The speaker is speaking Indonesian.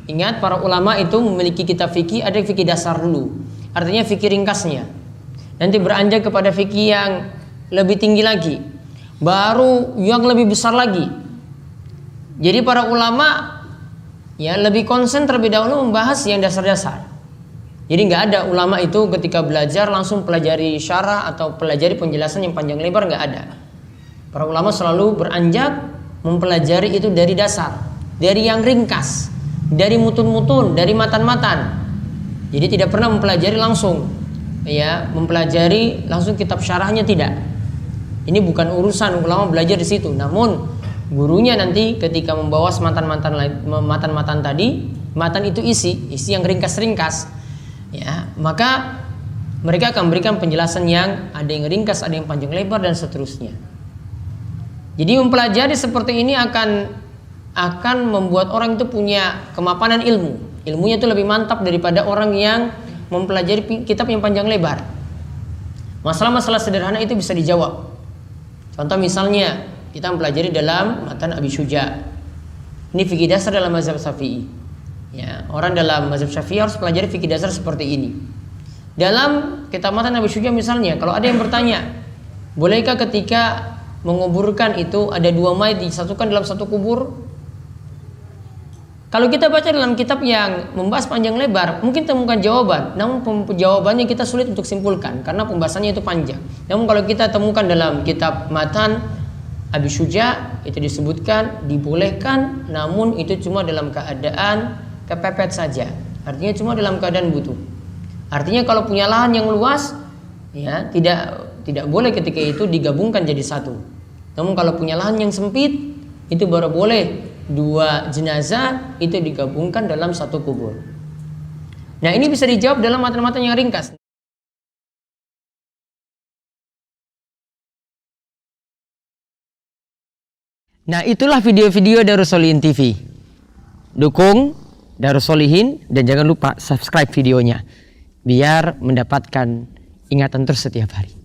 Ingat, para ulama itu memiliki kitab fikih, ada fikih dasar dulu, artinya fikih ringkasnya. Nanti beranjak kepada fikih yang lebih tinggi lagi, baru yang lebih besar lagi. Jadi para ulama ya lebih konsen terlebih dahulu membahas yang dasar-dasar. Jadi nggak ada ulama itu ketika belajar langsung pelajari syarah atau pelajari penjelasan yang panjang lebar, nggak ada. Para ulama selalu beranjak mempelajari itu dari dasar, dari yang ringkas, dari mutun-mutun, dari matan-matan. Jadi tidak pernah mempelajari langsung, ya, mempelajari langsung kitab syarahnya, tidak. Ini bukan urusan ulama belajar di situ. Namun gurunya nanti ketika membawa matan-matan tadi, matan itu isi yang ringkas-ringkas, ya, maka mereka akan memberikan penjelasan yang ada yang ringkas, ada yang panjang lebar dan seterusnya. Jadi mempelajari seperti ini akan membuat orang itu punya kemapanan ilmu. Ilmunya itu lebih mantap daripada orang yang mempelajari kitab yang panjang lebar. Masalah-masalah sederhana itu bisa dijawab. Contoh misalnya kita mempelajari dalam matan Abi Syuja. Ini fikih dasar dalam mazhab Syafi'i. Ya, orang dalam mazhab Syafi'i harus pelajari fikih dasar seperti ini. Dalam kitab matan Abi Syuja misalnya, kalau ada yang bertanya, bolehkah ketika menguburkan itu ada dua mayat disatukan dalam satu kubur? Kalau kita baca dalam kitab yang membahas panjang lebar, mungkin temukan jawaban. Namun jawabannya kita sulit untuk simpulkan karena pembahasannya itu panjang. Namun kalau kita temukan dalam kitab matan Abi Syuja, itu disebutkan dibolehkan, namun itu cuma dalam keadaan kepepet saja. Artinya cuma dalam keadaan butuh. Artinya kalau punya lahan yang luas, ya tidak boleh ketika itu digabungkan jadi satu. Namun kalau punya lahan yang sempit, itu baru boleh dua jenazah itu digabungkan dalam satu kubur. Nah, ini bisa dijawab dalam matan-matan yang ringkas. Nah, itulah video-video Darus Sholihin TV. Dukung Darus Sholihin dan jangan lupa subscribe videonya biar mendapatkan ingatan terus setiap hari.